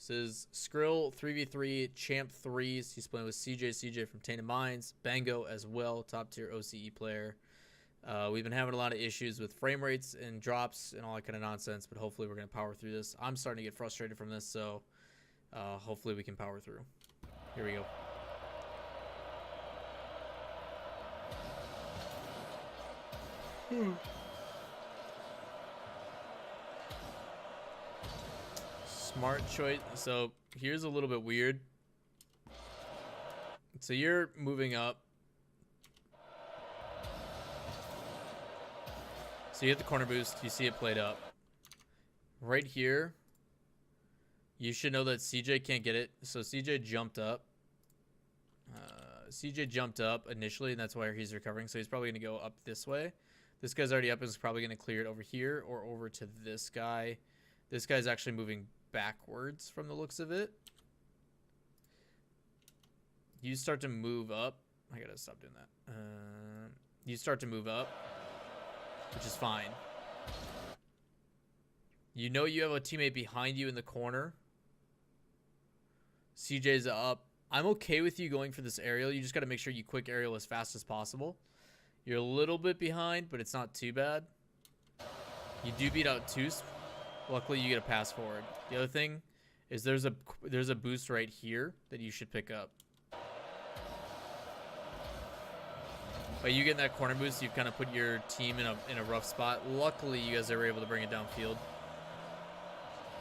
This is Skrill 3v3 Champ 3s. He's playing with CJ from Tainted Minds. Bango as well, top tier OCE player. We've been having a lot of issues with frame rates and drops and all that kind of nonsense, but hopefully we're going to power through this. I'm starting to get frustrated from this, so hopefully we can power through. Here we go. Smart choice. So here's a little bit weird. So you're moving up. So you hit the corner boost. You see it played up. Right here, you should know that CJ can't get it. So CJ jumped up. CJ jumped up initially, and that's why he's recovering. So he's probably going to go up this way. This guy's already up and is probably going to clear it over here or over to this guy. This guy's actually moving backwards from the looks of it. You start to move up. I gotta stop doing that. You start to move up, which is fine. You know you have a teammate behind you in the corner. CJ's up. I'm okay with you going for this aerial. You just got to make sure you quick aerial as fast as possible. You're a little bit behind, but it's not too bad. You do beat out Toos. Luckily, you get a pass forward. The other thing is there's a boost right here that you should pick up. By you getting that corner boost, you've kind of put your team in a rough spot. Luckily, you guys are able to bring it downfield.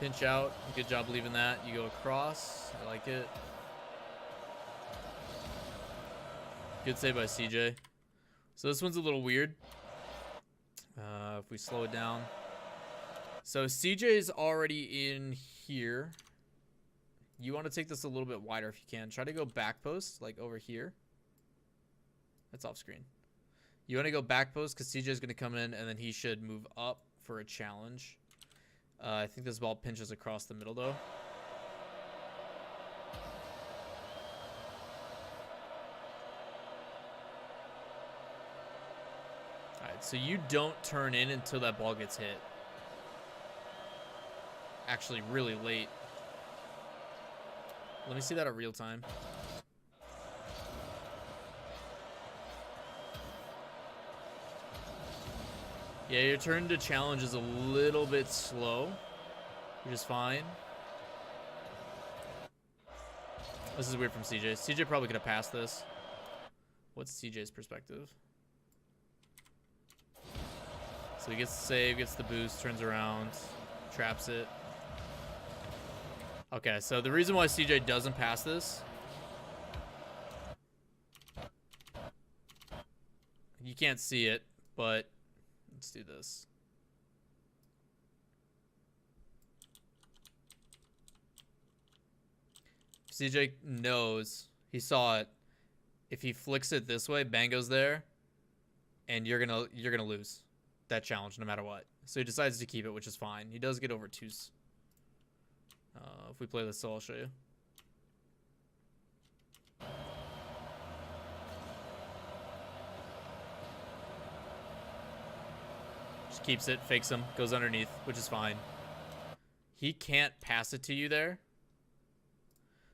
Pinch out. Good job leaving that. You go across. I like it. Good save by CJ. So this one's a little weird. If we slow it down. So CJ's already in here. You want to take this a little bit wider if you can. Try to go back post, like over here. That's off screen. You want to go back post because CJ's going to come in and then he should move up for a challenge. I think this ball pinches across the middle though. Alright, so you don't turn in until that ball gets hit. Actually really late. Let me see that at real time. Yeah, your turn to challenge is a little bit slow, which is fine. This is weird from CJ. CJ probably could have passed this. What's CJ's perspective? So he gets the save, gets the boost, turns around, traps it. Okay, so the reason why CJ doesn't pass this, you can't see it, but let's do this. CJ knows, he saw it. If he flicks it this way, Bango's there, and you're gonna lose that challenge no matter what. So he decides to keep it, which is fine. He does get over twos. If we play this, so I'll show you. Just keeps it, fakes him, goes underneath, which is fine. He can't pass it to you there.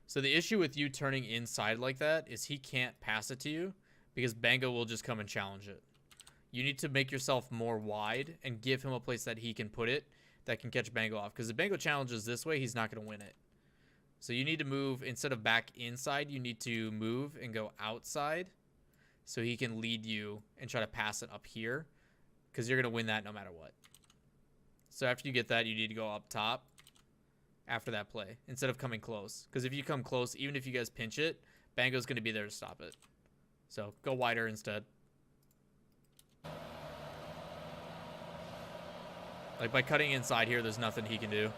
So the issue with you turning inside like that is he can't pass it to you because Bango will just come and challenge it. You need to make yourself more wide and give him a place that he can put it that can catch Bango off. Because if Bango challenges this way, he's not going to win it. So you need to move, instead of back inside, you need to move and go outside so he can lead you and try to pass it up here because you're going to win that no matter what. So after you get that, you need to go up top after that play instead of coming close. Because if you come close, even if you guys pinch it, Bango's going to be there to stop it. So go wider instead. Like by cutting inside here, there's nothing he can do.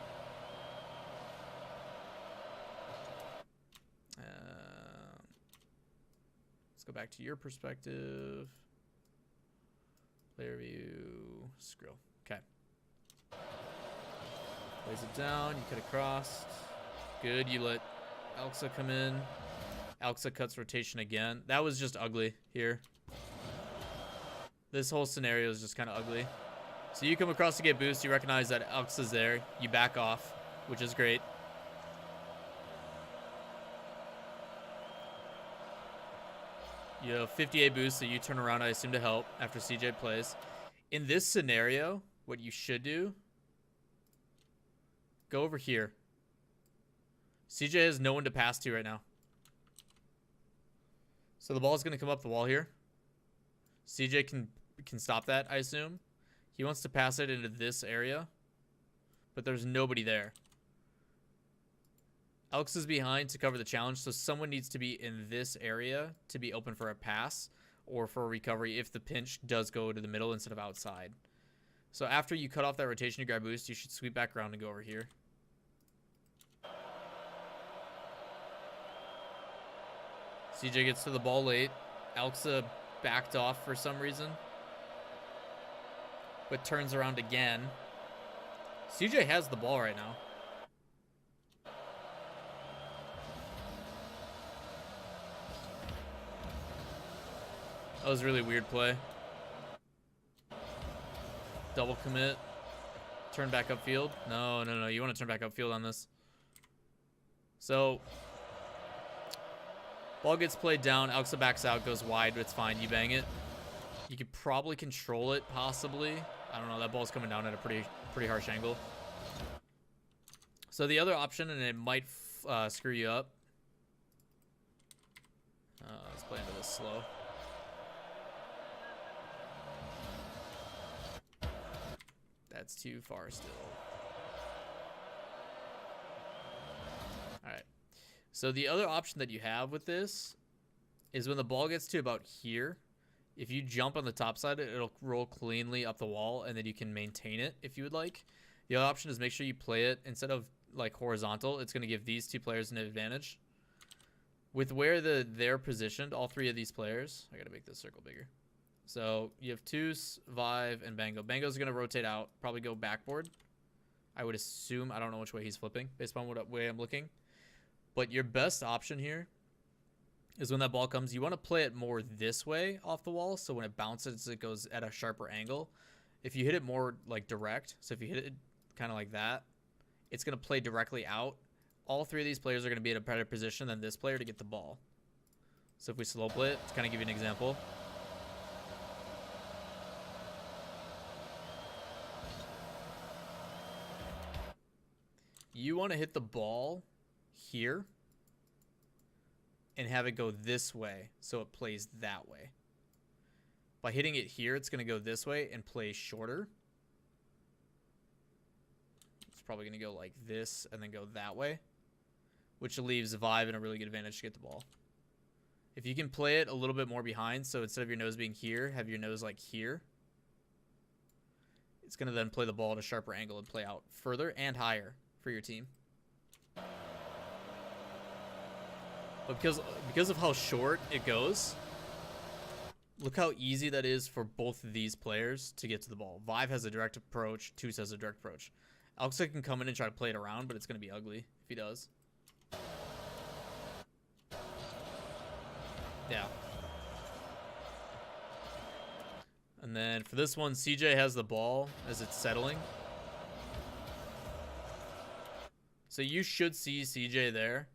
Let's go back to your perspective. Player view, Skrill. Okay. Lays it down, you cut across. Good, you let Elxa come in. Elxa cuts rotation again. That was just ugly here. This whole scenario is just kind of ugly. So you come across to get boost. You recognize that Elxa's there. You back off, which is great. You have 58 boost, so you turn around, I assume, to help after CJ plays. In this scenario, what you should do, go over here. CJ has no one to pass to right now. So the ball's going to come up the wall here. CJ can stop that, I assume. He wants to pass it into this area, but there's nobody there. Alex is behind to cover the challenge, so someone needs to be in this area to be open for a pass or for a recovery if the pinch does go to the middle instead of outside. So after you cut off that rotation to grab boost, you should sweep back around and go over here. CJ gets to the ball late. Alexa backed off for some reason, but turns around again. CJ has the ball right now. That was a really weird play. Double commit. Turn back upfield. No. You want to turn back upfield on this. So, ball gets played down. Alexa backs out, goes wide, but it's fine. You bang it. You could probably control it, possibly. I don't know. That ball's coming down at a pretty harsh angle. So the other option, and it might screw you up. Let's play into this slow. That's too far still. Alright. So the other option that you have with this is when the ball gets to about here, if you jump on the top side, it'll roll cleanly up the wall, and then you can maintain it if you would like. The other option is make sure you play it instead of like horizontal. It's going to give these two players an advantage. With where they're positioned, all three of these players, I got to make this circle bigger. So you have Toos, Vive, and Bango. Bango's going to rotate out, probably go backboard. I would assume. I don't know which way he's flipping based on what way I'm looking. But your best option here is when that ball comes, you want to play it more this way off the wall. So when it bounces, it goes at a sharper angle. If you hit it more like direct, so if you hit it kind of like that, it's going to play directly out. All three of these players are going to be in a better position than this player to get the ball. So if we slow play it, to kind of give you an example. You want to hit the ball here and have it go this way so it plays that way. By hitting it here, it's going to go this way and play shorter. It's probably going to go like this and then go that way, which leaves Vive in a really good advantage to get the ball. If you can play it a little bit more behind, so instead of your nose being here, have your nose like here, it's going to then play the ball at a sharper angle and play out further and higher for your team. But because of how short it goes, look how easy that is for both of these players to get to the ball. Vive has a direct approach. Toos has a direct approach. Alexa can come in and try to play it around, but it's going to be ugly if he does. Yeah. And then for this one, CJ has the ball as it's settling. So you should see CJ there.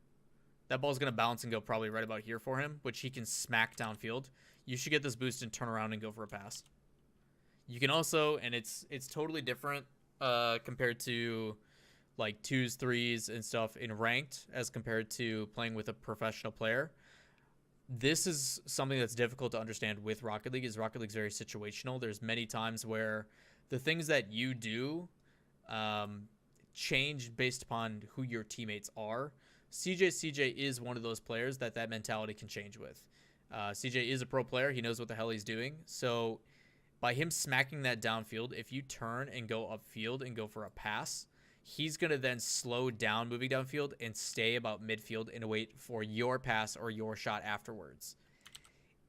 That ball's going to bounce and go probably right about here for him, which he can smack downfield. You should get this boost and turn around and go for a pass. You can also, and it's totally different compared to like 2s, 3s, and stuff in ranked as compared to playing with a professional player. This is something that's difficult to understand with Rocket League, is Rocket League's very situational. There's many times where the things that you do change based upon who your teammates are. CJ is one of those players that mentality can change with. CJ is a pro player. He knows what the hell he's doing. So by him smacking that downfield, if you turn and go upfield and go for a pass, he's going to then slow down moving downfield and stay about midfield and wait for your pass or your shot afterwards.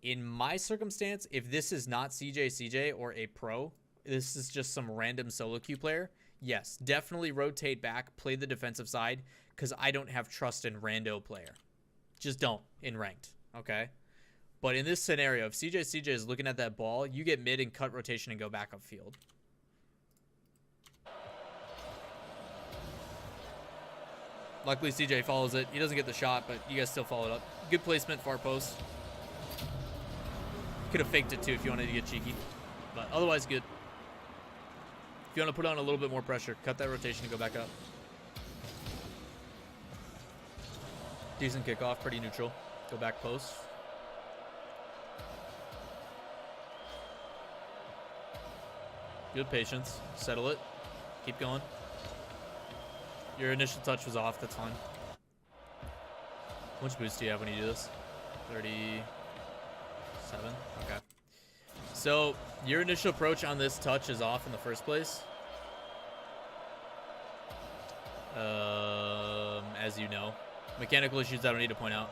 In my circumstance, if this is not CJ or a pro, this is just some random solo queue player, yes, definitely rotate back, play the defensive side, because I don't have trust in rando player. Just don't in ranked, okay? But in this scenario, if CJ is looking at that ball, you get mid and cut rotation and go back upfield. Luckily, CJ follows it. He doesn't get the shot, but you guys still follow it up. Good placement, far post. Could have faked it too if you wanted to get cheeky. But otherwise, good. If you want to put on a little bit more pressure, cut that rotation and go back up. Decent kickoff, pretty neutral. Go back post. Good patience. Settle it. Keep going. Your initial touch was off. That's fine. How much boost do you have when you do this? 37. Okay. So your initial approach on this touch is off in the first place. As you know. Mechanical issues I don't need to point out.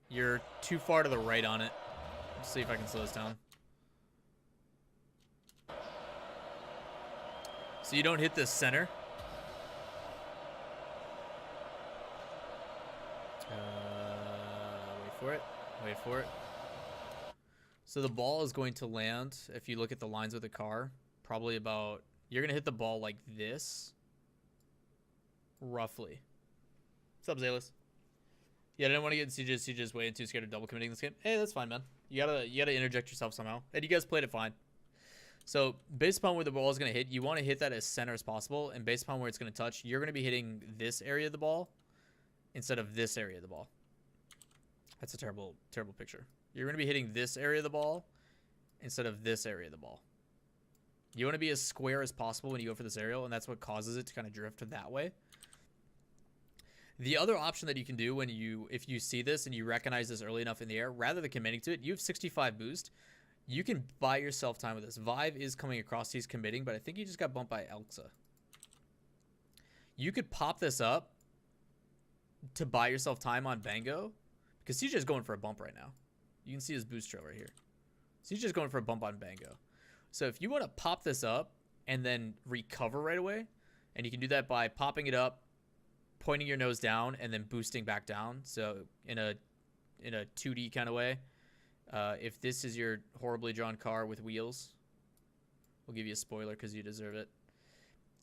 You're too far to the right on it. Let's see if I can slow this down. So you don't hit the center. Wait for it. Wait for it. So the ball is going to land, if you look at the lines of the car, probably about... You're going to hit the ball like this. Roughly. What's up, Zalis? Yeah, I didn't want to get in CJ's. CJ's way too scared of double committing this game. Hey, that's fine, man. You gotta interject yourself somehow. And you guys played it fine. So based upon where the ball is going to hit, you want to hit that as center as possible. And based upon where it's going to touch, you're going to be hitting this area of the ball instead of this area of the ball. That's a terrible, terrible picture. You're going to be hitting this area of the ball instead of this area of the ball. You want to be as square as possible when you go for this aerial, and that's what causes it to kind of drift that way. The other option that you can do if you see this and you recognize this early enough in the air, rather than committing to it, you have 65 boost. You can buy yourself time with this. Vive is coming across. He's committing, but I think he just got bumped by Elxa. You could pop this up to buy yourself time on Bango, because CJ's going for a bump right now. You can see his boost trail right here. So he's just going for a bump on Bango. So if you want to pop this up and then recover right away, and you can do that by popping it up, pointing your nose down, and then boosting back down. So in a 2D kind of way. If this is your horribly drawn car with wheels, we'll give you a spoiler because you deserve it.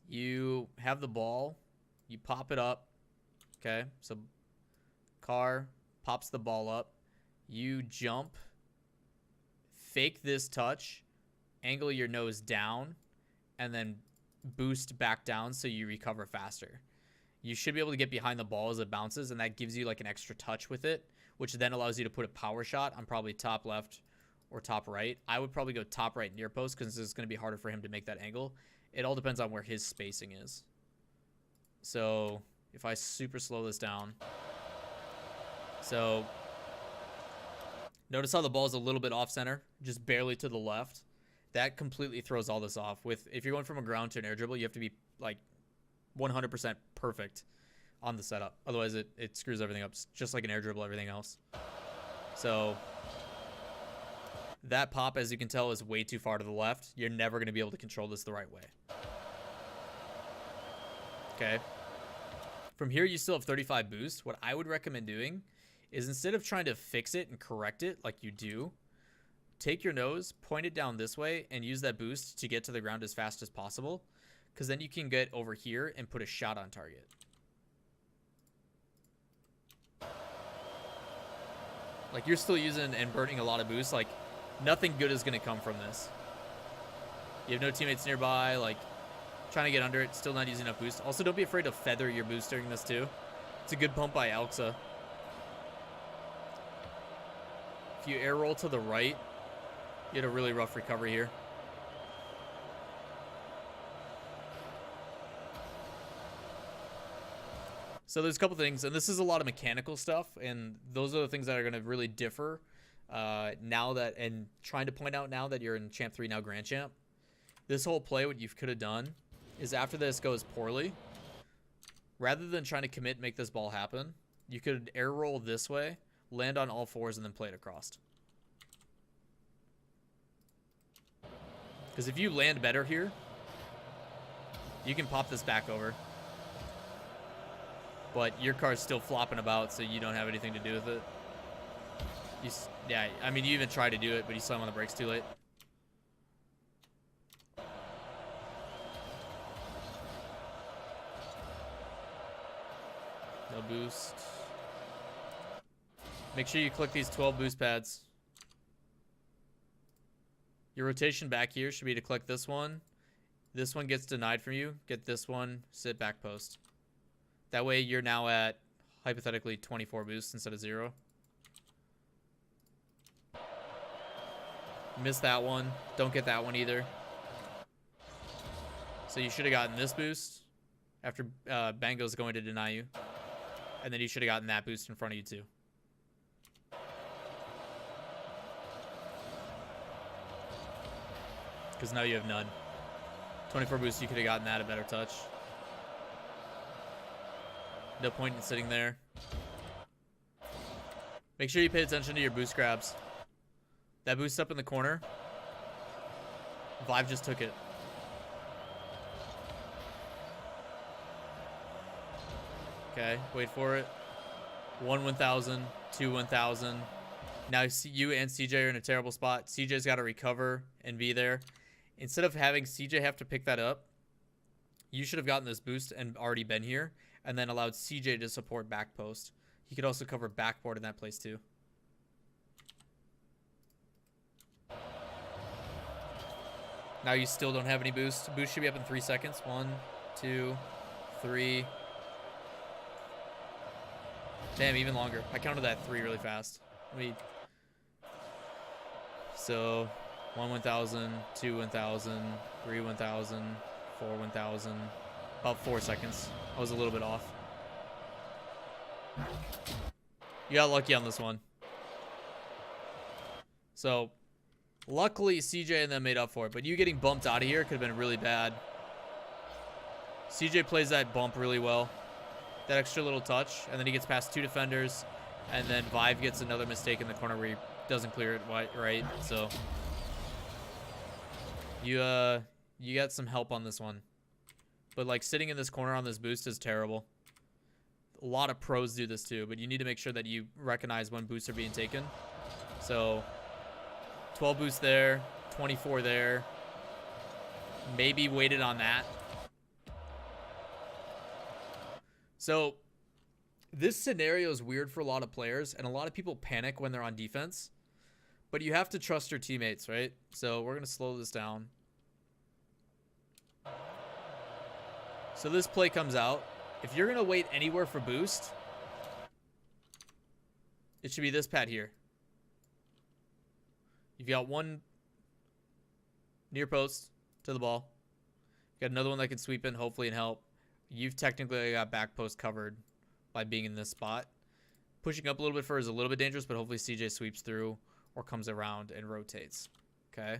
You have the ball. You pop it up. Okay, so car pops the ball up. You jump. Fake this touch. Angle your nose down. And then boost back down so you recover faster. You should be able to get behind the ball as it bounces, and that gives you like an extra touch with it, which then allows you to put a power shot on probably top left or top right. I would probably go top right near post because it's going to be harder for him to make that angle. It all depends on where his spacing is. So if I super slow this down. So notice how the ball is a little bit off center, just barely to the left. That completely throws all this off. If you're going from a ground to an air dribble, you have to be like 100% perfect on the setup. Otherwise, it screws everything up, just like an air dribble, everything else. So that pop, as you can tell, is way too far to the left. You're never going to be able to control this the right way. Okay. From here, you still have 35 boost. What I would recommend doing is instead of trying to fix it and correct it like you do, take your nose, point it down this way, and use that boost to get to the ground as fast as possible. Because then you can get over here and put a shot on target. Like, you're still using and burning a lot of boost. Like, nothing good is going to come from this. You have no teammates nearby. Like, trying to get under it. Still not using enough boost. Also, don't be afraid to feather your boost during this, too. It's a good pump by Elxa. If you air roll to the right, you had a really rough recovery here. So there's a couple things, and this is a lot of mechanical stuff, and those are the things that are going to really differ now that, and trying to point out now that you're in Champ 3, now Grand Champ. This whole play, what you could have done is after this goes poorly, rather than trying to commit and make this ball happen, you could air roll this way, land on all fours, and then play it across. Because if you land better here, you can pop this back over. But your car's still flopping about, so you don't have anything to do with it. Yeah, I mean, you even try to do it, but you slam on the brakes too late. No boost. Make sure you click these 12 boost pads. Your rotation back here should be to click this one. This one gets denied from you. Get this one, sit back post. That way you're now at, hypothetically, 24 boosts instead of 0. Miss that one. Don't get that one either. So you should have gotten this boost after Bango's going to deny you. And then you should have gotten that boost in front of you too. Because now you have none. 24 boosts, you could have gotten that a better touch. No point in sitting there. Make sure you pay attention to your boost grabs. That boost up in the corner. Vive just took it. Okay, wait for it. 1 1000, 2 1000. Now you and CJ are in a terrible spot. CJ's got to recover and be there. Instead of having CJ have to pick that up, you should have gotten this boost and already been here, and then allowed CJ to support back post. He could also cover backboard in that place too. Now you still don't have any boost. Boost should be up in 3 seconds. 1, 2, 3. Damn, even longer. I counted that 3 really fast. So 1 1000, 2 1000, 3 1000, 4 1000. About 4 seconds. I was a little bit off. You got lucky on this one. So, luckily CJ and them made up for it. But you getting bumped out of here could have been really bad. CJ plays that bump really well. That extra little touch. And then he gets past 2 defenders. And then Vive gets another mistake in the corner where he doesn't clear it right. So, you got some help on this one. But like sitting in this corner on this boost is terrible. A lot of pros do this too, but you need to make sure that you recognize when boosts are being taken. So 12 boosts there, 24 there. Maybe waited on that. So this scenario is weird for a lot of players, and a lot of people panic when they're on defense. But you have to trust your teammates, right? So we're going to slow this down. So this play comes out. If you're going to wait anywhere for boost, it should be this pad here. You've got one near post to the ball. You've got another one that can sweep in, hopefully, and help. You've technically got back post covered by being in this spot. Pushing up a little bit further is a little bit dangerous, but hopefully CJ sweeps through or comes around and rotates. Okay.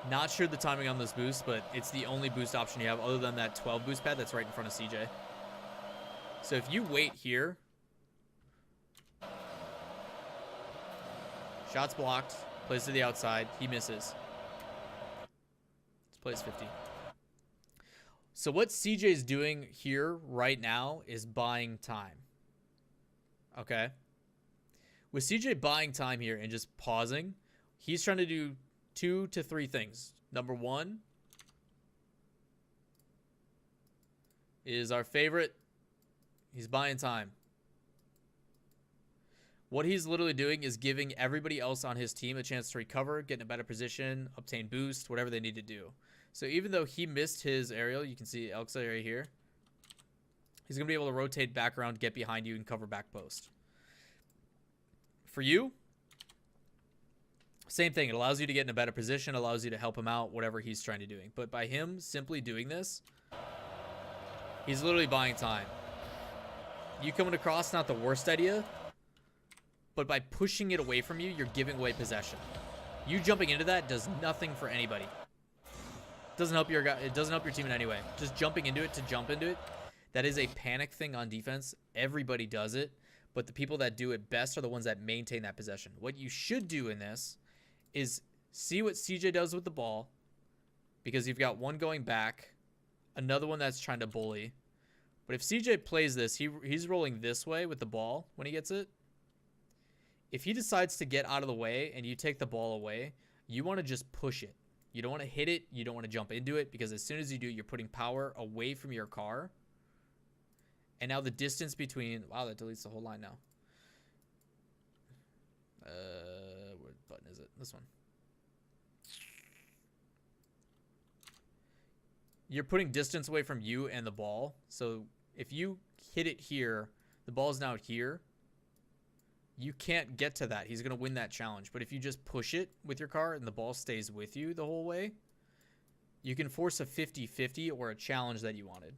Not sure the timing on this boost, but it's the only boost option you have other than that 12 boost pad that's right in front of CJ. So if you wait here, shots blocked, plays to the outside, he misses. This plays 50. So what CJ is doing here right now is buying time. Okay? With CJ buying time here and just pausing, he's trying to do 2 to 3 things. Number 1 is our favorite. He's buying time. What he's literally doing is giving everybody else on his team a chance to recover, get in a better position, obtain boost, whatever they need to do. So even though he missed his aerial, you can see Elxa right here. He's going to be able to rotate back around, get behind you, and cover back post. For you, same thing. It allows you to get in a better position, allows you to help him out, whatever he's trying to do. But by him simply doing this, he's literally buying time. You coming across, not the worst idea, but by pushing it away from you, you're giving away possession. You jumping into that does nothing for anybody. It doesn't help your guy. It doesn't help your team in any way. Just jumping into it to jump into it, that is a panic thing on defense. Everybody does it, but the people that do it best are the ones that maintain that possession. What you should do in this is see what CJ does with the ball, because you've got one going back, another one that's trying to bully. But if CJ plays this, he's rolling this way with the ball when he gets it. If he decides to get out of the way and you take the ball away, you want to just push it. You don't want to hit it. You don't want to jump into it, because as soon as you do, you're putting power away from your car. And now the distance between... Wow, that deletes the whole line now. What button is it? This one. You're putting distance away from you and the ball. So if you hit it here, the ball is now here. You can't get to that. He's going to win that challenge. But if you just push it with your car and the ball stays with you the whole way, you can force a 50-50 or a challenge that you wanted.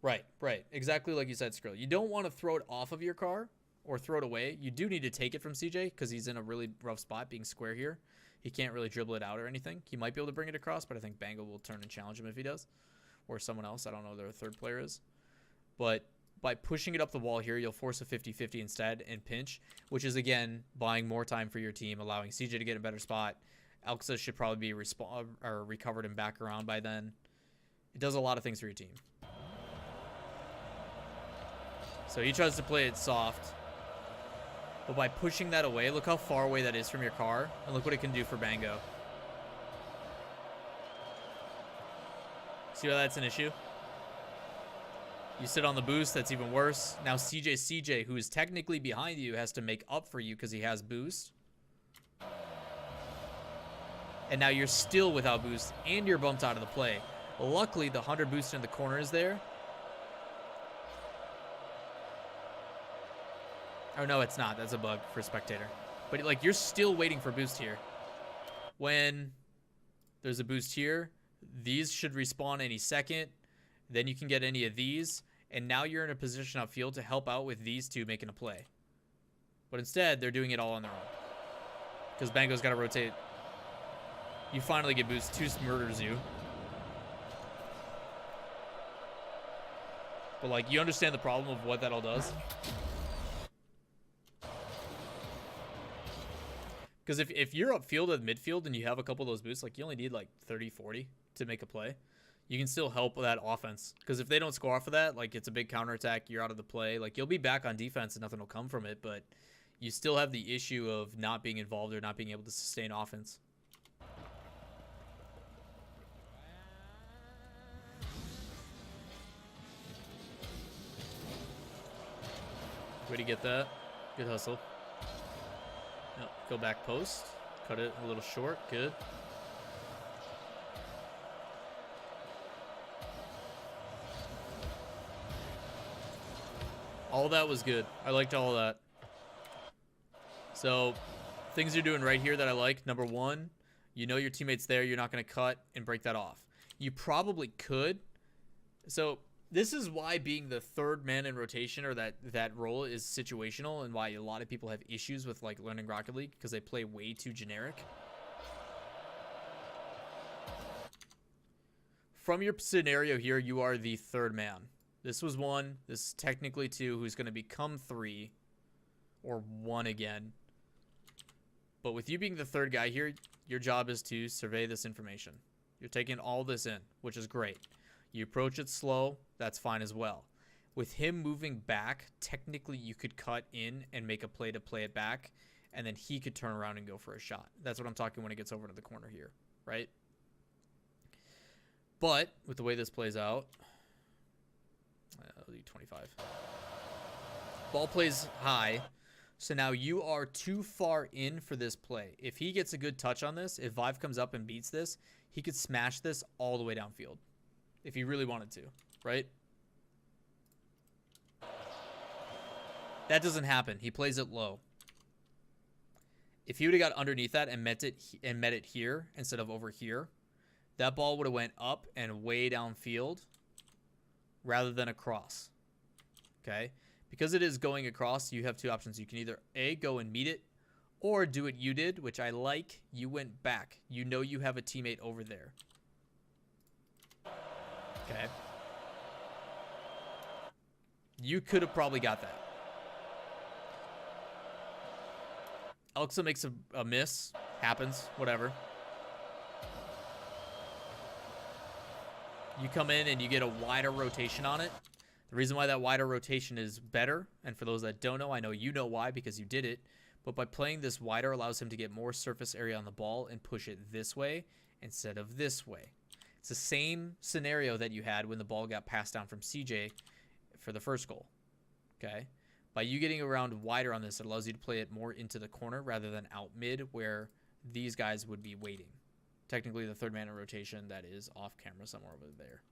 Right, right. Exactly like you said, Skrill. You don't want to throw it off of your car or throw it away. You do need to take it from CJ because he's in a really rough spot being square here. He can't really dribble it out or anything. He might be able to bring it across, but I think Bango will turn and challenge him if he does. Or someone else. I don't know who their third player is. But by pushing it up the wall here, you'll force a 50-50 instead and pinch, which is, again, buying more time for your team, allowing CJ to get a better spot. Elxa should probably be recovered and back around by then. It does a lot of things for your team. So he tries to play it soft. But by pushing that away, look how far away that is from your car. And look what it can do for Bango. See why that's an issue? You sit on the boost, that's even worse. Now CJ, who is technically behind you, has to make up for you because he has boost. And now you're still without boost, and you're bumped out of the play. Luckily, the 100 boost in the corner is there. Oh, no, it's not. That's a bug for spectator. But, like, you're still waiting for boost here. When there's a boost here, these should respawn any second. Then you can get any of these. And now you're in a position outfield to help out with these two making a play. But instead, they're doing it all on their own. Because Bango's got to rotate. You finally get boost. Two murders you. But, like, you understand the problem of what that all does? Because if you're upfield at midfield and you have a couple of those boosts, like, you only need, like, 30, 40 to make a play. You can still help with that offense. Because if they don't score off of that, like, it's a big counterattack, you're out of the play. Like, you'll be back on defense and nothing will come from it, but you still have the issue of not being involved or not being able to sustain offense. Way to get that. Good hustle. No, go back post. Cut it a little short. Good. All that was good. I liked all of that. So, things you're doing right here that I like. Number one, you know your teammate's there. You're not going to cut and break that off. You probably could. So, this is why being the third man in rotation or that role is situational and why a lot of people have issues with, like, learning Rocket League because they play way too generic. From your scenario here, you are the third man. This was one. This is technically two, who's going to become three or one again. But with you being the third guy here, your job is to survey this information. You're taking all this in, which is great. You approach it slow, that's fine as well. With him moving back, technically you could cut in and make a play to play it back, and then he could turn around and go for a shot. That's what I'm talking when it gets over to the corner here, right? But with the way this plays out, I'll do 25. Ball plays high, so now you are too far in for this play. If he gets a good touch on this, if Vive comes up and beats this, he could smash this all the way downfield. If he really wanted to, right? That doesn't happen. He plays it low. If he would have got underneath that and met it here instead of over here, that ball would have went up and way downfield rather than across. Okay? Because it is going across, you have two options. You can either A, go and meet it, or do what you did, which I like. You went back. You know you have a teammate over there. Okay. You could have probably got that. Elxa makes a miss. Happens. Whatever. You come in and you get a wider rotation on it. The reason why that wider rotation is better, and for those that don't know, I know you know why because you did it, but by playing this wider allows him to get more surface area on the ball and push it this way instead of this way. It's the same scenario that you had when the ball got passed down from CJ for the first goal. Okay? By you getting around wider on this, it allows you to play it more into the corner rather than out mid where these guys would be waiting. Technically, the third man in rotation that is off camera somewhere over there.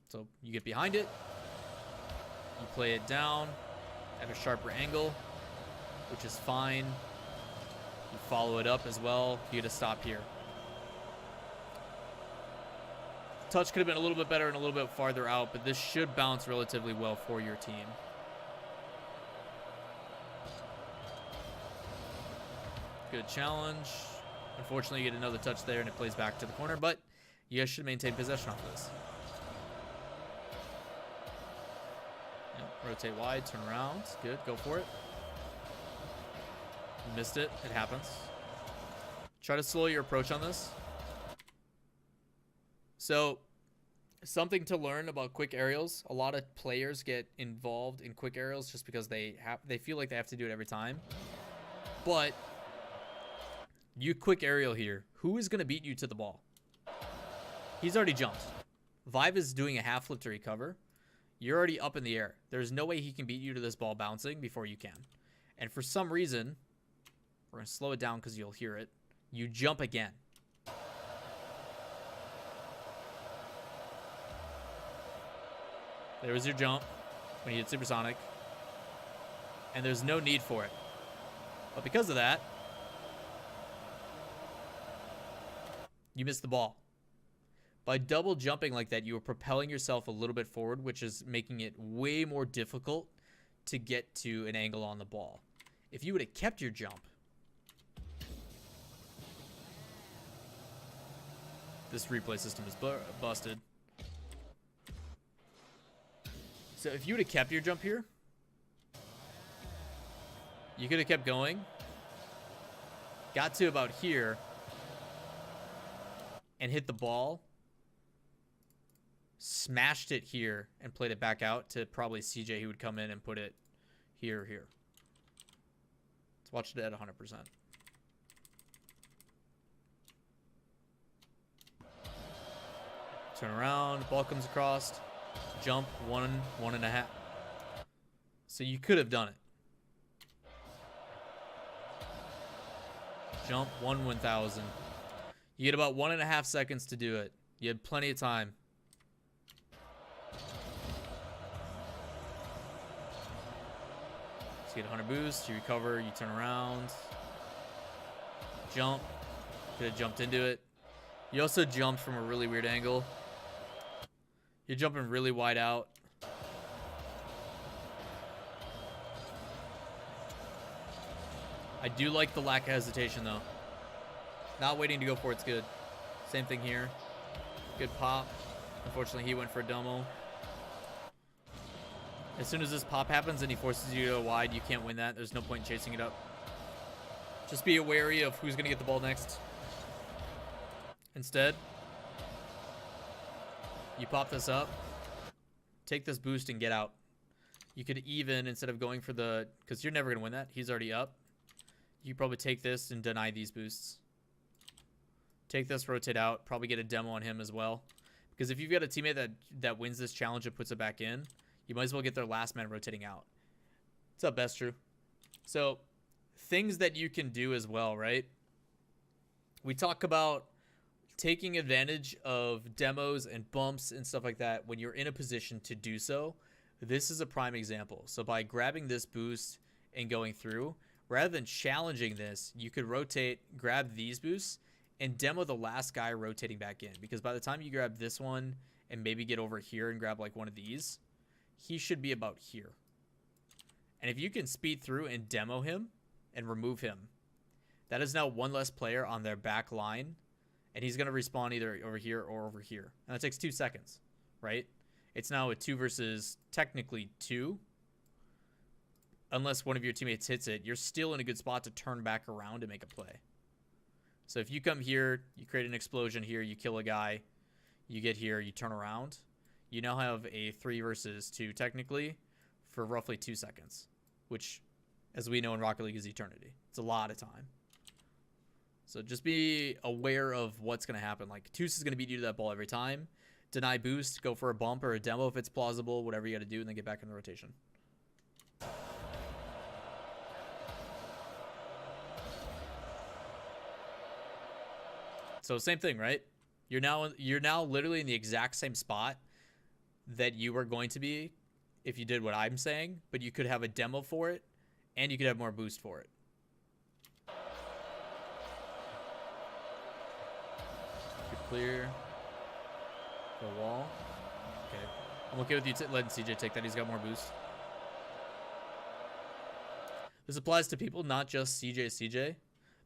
So you get behind it. You play it down at a sharper angle, which is fine. You follow it up as well. You get to stop here. Touch could have been a little bit better and a little bit farther out, but this should bounce relatively well for your team. Good challenge. Unfortunately, you get another touch there and it plays back to the corner, but you guys should maintain possession off of this. Yep, rotate wide, turn around. Good, go for it. You missed it. It happens. Try to slow your approach on this. So, something to learn about quick aerials. A lot of players get involved in quick aerials just because they feel like they have to do it every time. But you quick aerial here. Who is going to beat you to the ball? He's already jumped. Vive is doing a half flip to recover. You're already up in the air. There's no way he can beat you to this ball bouncing before you can. And for some reason, we're going to slow it down because you'll hear it. You jump again. There was your jump when you hit supersonic. And there's no need for it. But because of that, you missed the ball. By double jumping like that, you are propelling yourself a little bit forward, which is making it way more difficult to get to an angle on the ball. If you would have kept your jump, this replay system is busted. So if you would have kept your jump here, you could have kept going, got to about here, and hit the ball, smashed it here, and played it back out to probably CJ, who would come in and put it here. Let's watch it at 100%. Turn around, ball comes across, jump, 1.5. So you could have done it. Jump, 1/1000. You get about 1.5 seconds to do it. You had plenty of time. So you get 100 boost, you recover, you turn around. Jump. Could have jumped into it. You also jumped from a really weird angle. You're jumping really wide out. I do like the lack of hesitation, though. Not waiting to go for it's good. Same thing here. Good pop. Unfortunately, he went for a domo. As soon as this pop happens and he forces you to go wide, you can't win that. There's no point in chasing it up. Just be wary of who's going to get the ball next. Instead, you pop this up, take this boost, and get out. You could even, instead of going for the... Because you're never going to win that. He's already up. You probably take this and deny these boosts. Take this, rotate out. Probably get a demo on him as well. Because if you've got a teammate that wins this challenge and puts it back in, you might as well get their last man rotating out. What's up, Best True? So, things that you can do as well, right? We talk about taking advantage of demos and bumps and stuff like that when you're in a position to do so. This is a prime example. So by grabbing this boost and going through, rather than challenging this, you could rotate, grab these boosts, and demo the last guy rotating back in. Because by the time you grab this one and maybe get over here and grab like one of these, he should be about here. And if you can speed through and demo him and remove him, that is now one less player on their back line. And he's going to respawn either over here or over here. And that takes 2 seconds, right? It's now a 2 versus technically 2. Unless one of your teammates hits it, you're still in a good spot to turn back around and make a play. So if you come here, you create an explosion here, you kill a guy, you get here, you turn around, you now have a 3 versus 2 technically for roughly 2 seconds, which, as we know in Rocket League, is eternity. It's a lot of time. So just be aware of what's going to happen. Like, Toos is going to beat you to that ball every time. Deny boost, go for a bump or a demo if it's plausible, whatever you got to do, and then get back in the rotation. So same thing, right? You're now literally in the exact same spot that you were going to be if you did what I'm saying, but you could have a demo for it, and you could have more boost for it. Good clear. The wall. Okay. I'm okay with you letting CJ take that. He's got more boost. This applies to people, not just CJ.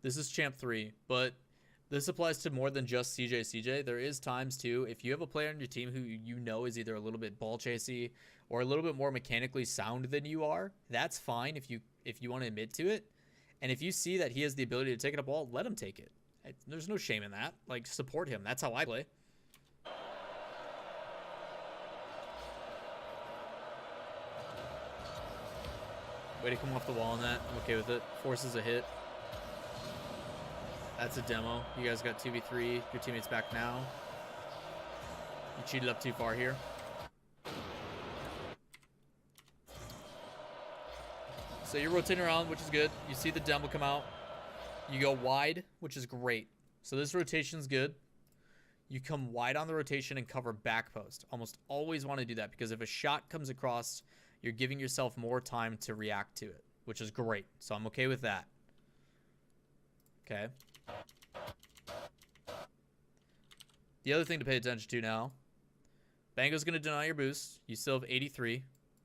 This is Champ 3, but this applies to more than just CJ. There is times, too, if you have a player on your team who you know is either a little bit ball chasey or a little bit more mechanically sound than you are, that's fine if you want to admit to it. And if you see that he has the ability to take it up ball, let him take it. There's no shame in that. Like, support him. That's how I play. Way to come off the wall on that. I'm okay with it. Forces a hit. That's a demo. You guys got 2v3. Your teammate's back now. You cheated up too far here. So you're rotating around, which is good. You see the demo come out. You go wide, which is great. So this rotation's good. You come wide on the rotation and cover back post. Almost always want to do that because if a shot comes across, you're giving yourself more time to react to it, which is great. So I'm okay with that. Okay. The other thing to pay attention to now, Bango's going to deny your boost. You still have 83.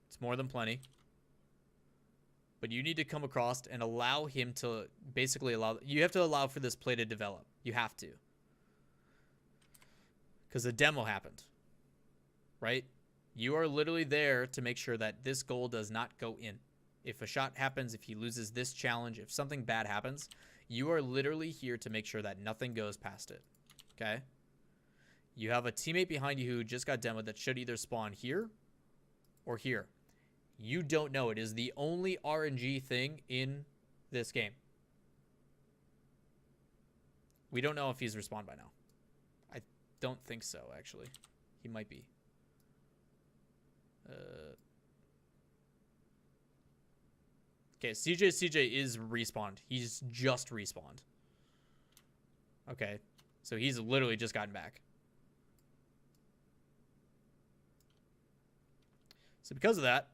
It's more than plenty. But you need to come across and allow him to basically you have to allow for this play to develop. You have to. Because the demo happened. Right? You are literally there to make sure that this goal does not go in. If a shot happens, if he loses this challenge, if something bad happens, you are literally here to make sure that nothing goes past it. Okay? You have a teammate behind you who just got demoed that should either spawn here or here. You don't know. It is the only RNG thing in this game. We don't know if he's respawned by now. I don't think so, actually. He might be. Okay, CJ is respawned. He's just respawned. Okay, so he's literally just gotten back. So because of that,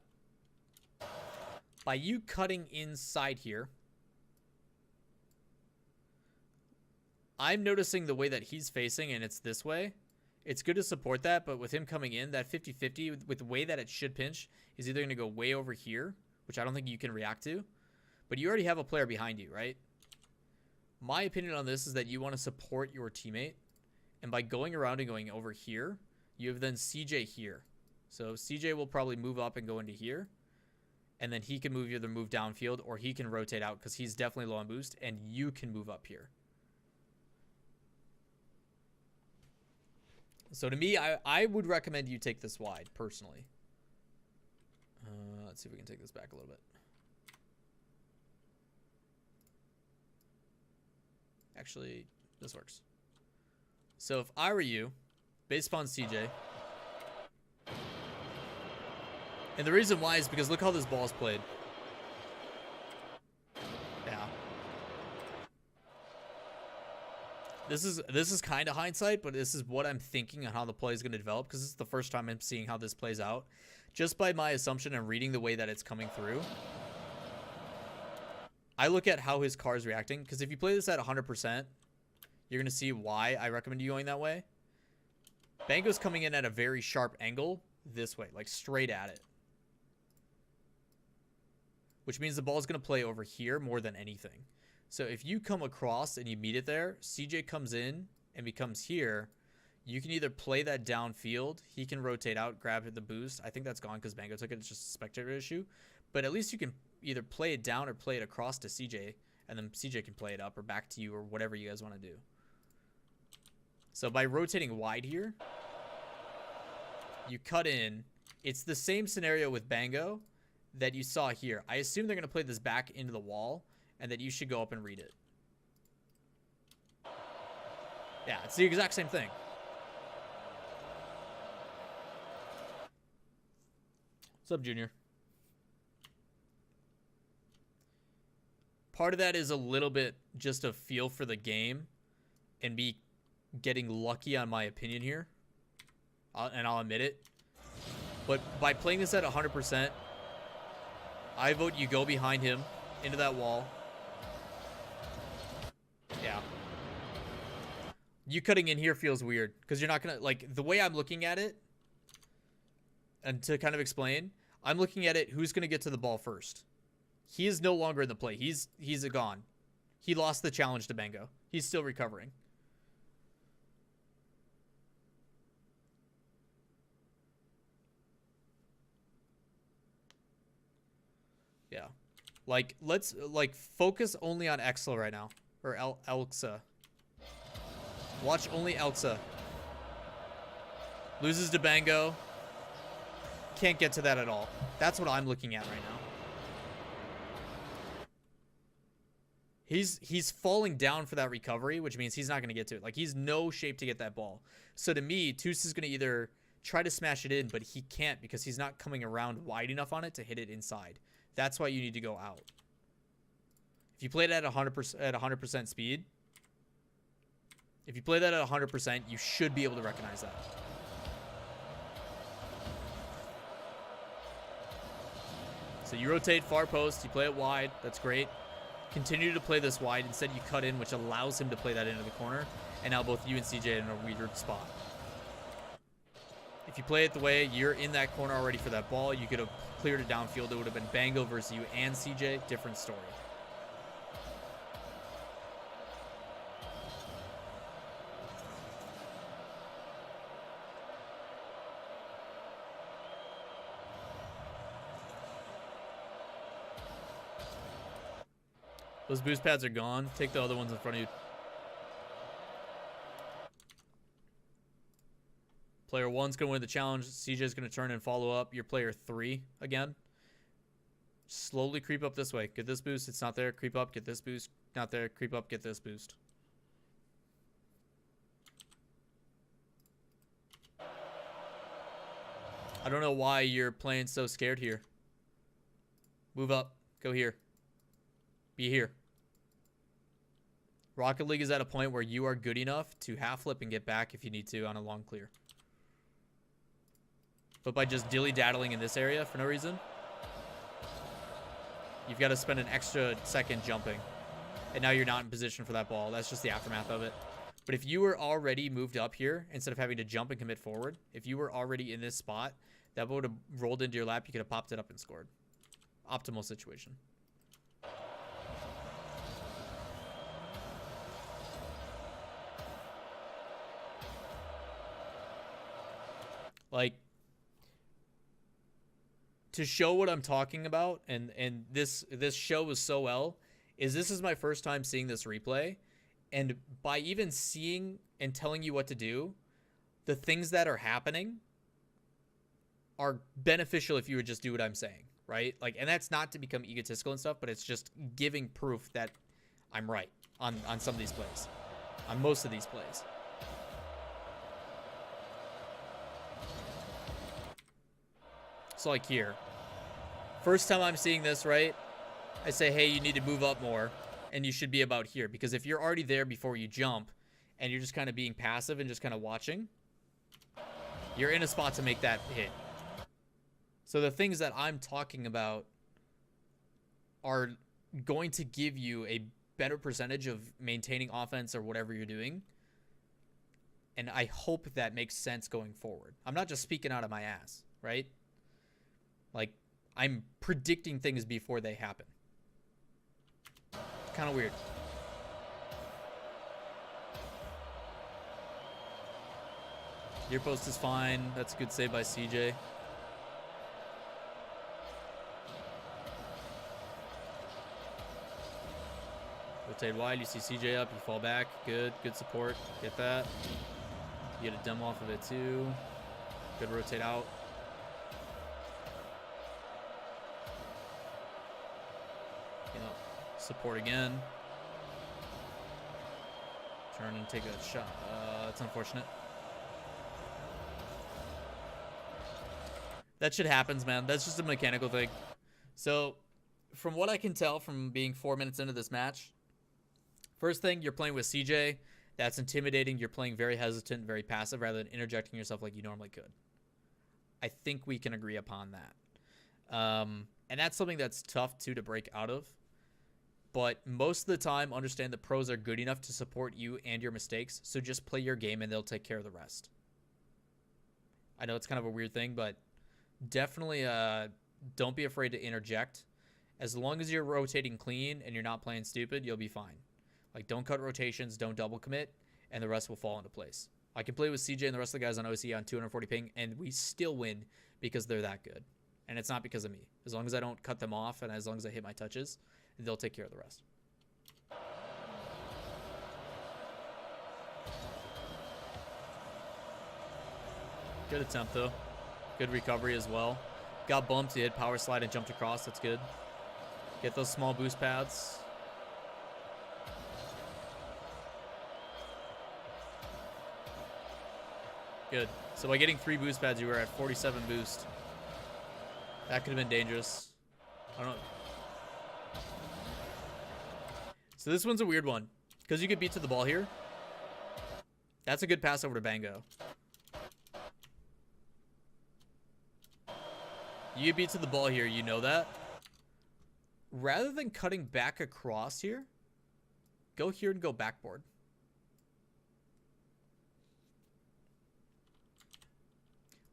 by you cutting inside here, I'm noticing the way that he's facing, and it's this way. It's good to support that, but with him coming in, that 50-50, with the way that it should pinch, is either going to go way over here, which I don't think you can react to, but you already have a player behind you, right? My opinion on this is that you want to support your teammate, and by going around and going over here, you have then CJ here. So CJ will probably move up and go into here, and then he can either move downfield or he can rotate out because he's definitely low on boost, and you can move up here. So to me, I would recommend you take this wide, personally. Let's see if we can take this back a little bit. Actually, this works. So if I were you, base spawn CJ. And the reason why is because look how this ball's played. Yeah. This is kind of hindsight, but this is what I'm thinking on how the play is going to develop because this is the first time I'm seeing how this plays out. Just by my assumption and reading the way that it's coming through, I look at how his car is reacting because if you play this at 100%, you're going to see why I recommend you going that way. Bango's coming in at a very sharp angle this way, like straight at it. Which means the ball is going to play over here more than anything. So if you come across and you meet it there, CJ comes in and becomes here, you can either play that downfield. He can rotate out, grab the boost. I think that's gone because Bango took it. It's just a spectator issue. But at least you can either play it down or play it across to CJ, and then CJ can play it up or back to you or whatever you guys want to do. So by rotating wide here, you cut in. It's the same scenario with Bango that you saw here. I assume they're going to play this back into the wall, and that you should go up and read it. Yeah, it's the exact same thing. What's up, Junior? Part of that is a little bit just a feel for the game and me getting lucky on my opinion here. And I'll admit it. But by playing this at 100%, I vote you go behind him into that wall. Yeah. You cutting in here feels weird because you're not going to, like, the way I'm looking at it, and to kind of explain, I'm looking at it, who's going to get to the ball first? He is no longer in the play. He's gone. He lost the challenge to Bango. He's still recovering. Yeah. Like, let's, like, focus only on Exla right now. Or Elxa. Watch only Elxa. Loses to Bango. Can't get to that at all. That's what I'm looking at right now. He's falling down for that recovery, which means he's not going to get to it. Like, he's no shape to get that ball. So to me, Toos is going to either try to smash it in, but he can't because he's not coming around wide enough on it to hit it inside. That's why you need to go out. If you play that at 100% speed, if you play that at 100%, you should be able to recognize that. So you rotate far post, you play it wide. That's great. Continue to play this wide. Instead, you cut in, which allows him to play that into the corner. And now both you and CJ are in a weird spot. If you play it the way you're in that corner already for that ball, you could have cleared it downfield. It would have been Bango versus you and CJ. Different story. Those boost pads are gone. Take the other ones in front of you. Player 1's going to win the challenge. CJ's going to turn and follow up. Your player 3 again. Slowly creep up this way. Get this boost. It's not there. Creep up. Get this boost. Not there. Creep up. Get this boost. I don't know why you're playing so scared here. Move up. Go here. Be here. Rocket League is at a point where you are good enough to half flip and get back if you need to on a long clear. But by just dilly-daddling in this area for no reason, you've got to spend an extra second jumping. And now you're not in position for that ball. That's just the aftermath of it. But if you were already moved up here, instead of having to jump and commit forward, if you were already in this spot, that would have rolled into your lap. You could have popped it up and scored. Optimal situation. Like, to show what I'm talking about, and this show was so well, is this is my first time seeing this replay, and by even seeing and telling you what to do, the things that are happening are beneficial if you would just do what I'm saying, right? Like, and that's not to become egotistical and stuff, but it's just giving proof that I'm right on some of these plays, on most of these plays. So like here, first time I'm seeing this, right? I say, hey, you need to move up more, and you should be about here. Because if you're already there before you jump, and you're just kind of being passive and just kind of watching, you're in a spot to make that hit. So the things that I'm talking about are going to give you a better percentage of maintaining offense or whatever you're doing. And I hope that makes sense going forward. I'm not just speaking out of my ass, right? Like, I'm predicting things before they happen. Kind of weird. Your post is fine. That's a good save by CJ. Rotate wide. You see CJ up. You fall back. Good. Good support. Get that. You get a demo off of it too. Good rotate out. Support again. Turn and take a shot. That's unfortunate. That shit happens, man. That's just a mechanical thing. So, from what I can tell from being 4 minutes into this match, first thing, you're playing with CJ. That's intimidating. You're playing very hesitant, very passive, rather than interjecting yourself like you normally could. I think we can agree upon that. And that's something that's tough, too, to break out of. But most of the time, understand that pros are good enough to support you and your mistakes. So just play your game and they'll take care of the rest. I know it's kind of a weird thing, but definitely don't be afraid to interject. As long as you're rotating clean and you're not playing stupid, you'll be fine. Like, don't cut rotations, don't double commit, and the rest will fall into place. I can play with CJ and the rest of the guys on OC on 240 ping, and we still win because they're that good. And it's not because of me. As long as I don't cut them off and as long as I hit my touches, they'll take care of the rest. Good attempt, though. Good recovery as well. Got bumped, he hit power slide and jumped across. That's good. Get those small boost pads. Good. So by getting 3 boost pads, you were at 47 boost. That could have been dangerous. I don't know. So this one's a weird one. Because you get beat to the ball here. That's a good pass over to Bango. You get beat to the ball here, you know that. Rather than cutting back across here, go here and go backboard.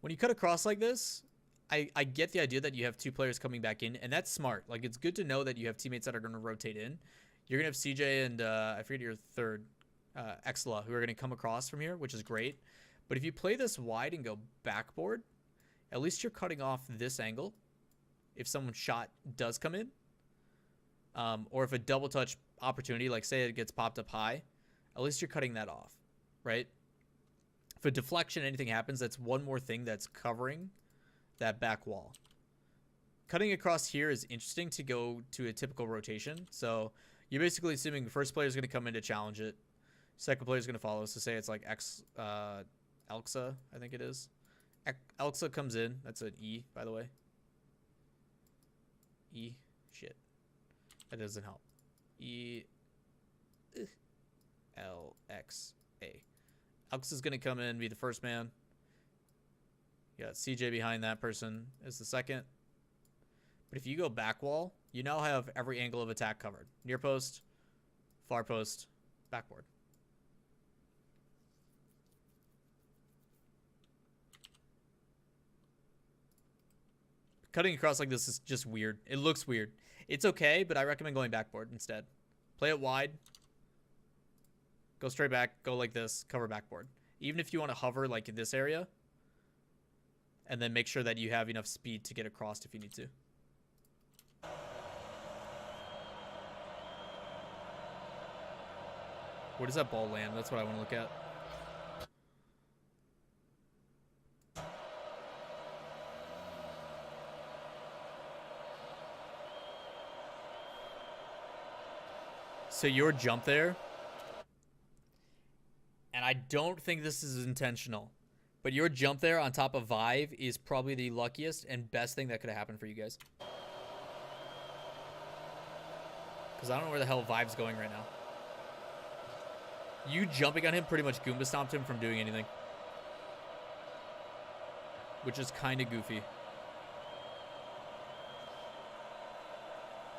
When you cut across like this, I get the idea that you have 2 players coming back in, and that's smart. Like, it's good to know that you have teammates that are going to rotate in. You're going to have CJ and, I forget your third, Exla, who are going to come across from here, which is great. But if you play this wide and go backboard, at least you're cutting off this angle if someone's shot does come in. Or if a double touch opportunity, like say it gets popped up high, at least you're cutting that off, right? If a deflection, anything happens, that's one more thing that's covering that back wall. Cutting across here is interesting to go to a typical rotation. So you're basically assuming the first player is going to come in to challenge it. Second player is going to follow. So say it's like Elxa, I think it is. Elxa comes in. That's an E, by the way. E. Shit. That doesn't help. E. L-X-A. Elxa is going to come in, be the first man. You got CJ behind that person as the second. But if you go back wall, you now have every angle of attack covered. Near post, far post, backboard. Cutting across like this is just weird. It looks weird. It's okay, but I recommend going backboard instead. Play it wide. Go straight back. Go like this. Cover backboard. Even if you want to hover like in this area. And then make sure that you have enough speed to get across if you need to. Where does that ball land? That's what I want to look at. So your jump there, and I don't think this is intentional, but your jump there on top of Vive is probably the luckiest and best thing that could have happened for you guys. Because I don't know where the hell Vive's going right now. You jumping on him pretty much Goomba stomped him from doing anything. Which is kind of goofy.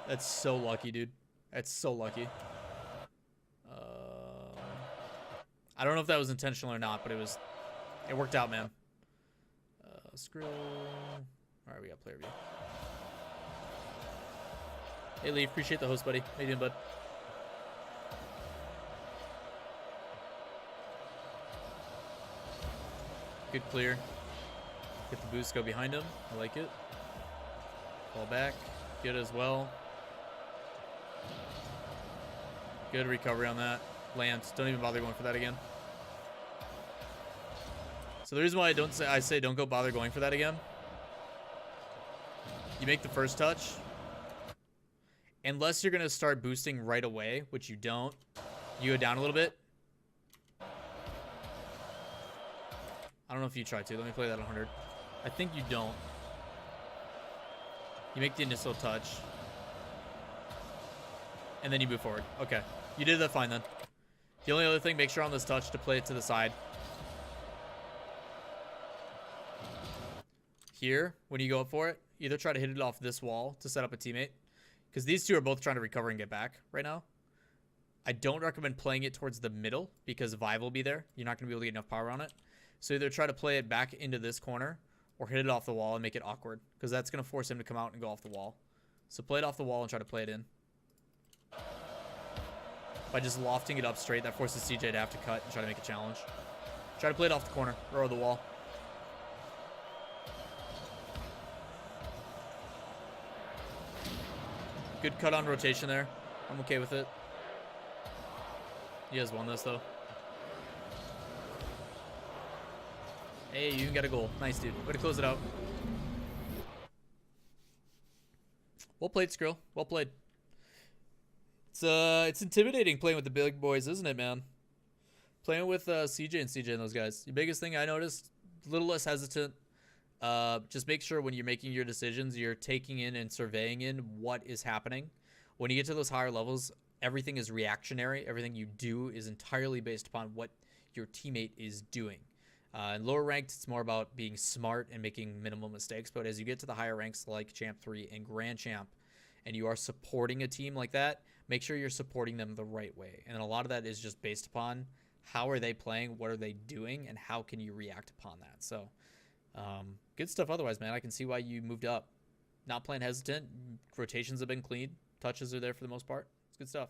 That's so lucky, dude. That's so lucky. I don't know if that was intentional or not, but it worked out, man. Skrill. Alright, we got player view. Hey, Lee, appreciate the host, buddy. How you doing, bud? Good clear. Get the boost, go behind him. I like it. Fall back. Good as well. Good recovery on that. Lance, don't even bother going for that again. So the reason why I say don't go bother going for that again. You make the first touch. Unless you're going to start boosting right away, which you don't. You go down a little bit. don't know if you try to. Let me play that 100. I think you don't. You make the initial touch. And then you move forward. Okay. You did that fine then. The only other thing, make sure on this touch to play it to the side. Here, when you go up for it, either try to hit it off this wall to set up a teammate. Because these two are both trying to recover and get back right now. I don't recommend playing it towards the middle because Vive will be there. You're not going to be able to get enough power on it. So either try to play it back into this corner or hit it off the wall and make it awkward. Because that's going to force him to come out and go off the wall. So play it off the wall and try to play it in. By just lofting it up straight, that forces CJ to have to cut and try to make a challenge. Try to play it off the corner or the wall. Good cut on rotation there. I'm okay with it. He has won this though. Hey, you even got a goal. Nice, dude. Way to close it out. Well played, Skrill. Well played. It's intimidating playing with the big boys, isn't it, man? Playing with CJ and those guys. The biggest thing I noticed, a little less hesitant. Just make sure when you're making your decisions, you're taking in and surveying in what is happening. When you get to those higher levels, everything is reactionary. Everything you do is entirely based upon what your teammate is doing. In lower ranked, it's more about being smart and making minimal mistakes. But as you get to the higher ranks like Champ 3 and Grand Champ, and you are supporting a team like that, make sure you're supporting them the right way. And a lot of that is just based upon how are they playing, what are they doing, and how can you react upon that. So good stuff otherwise, man. I can see why you moved up. Not playing hesitant. Rotations have been clean. Touches are there for the most part. It's good stuff.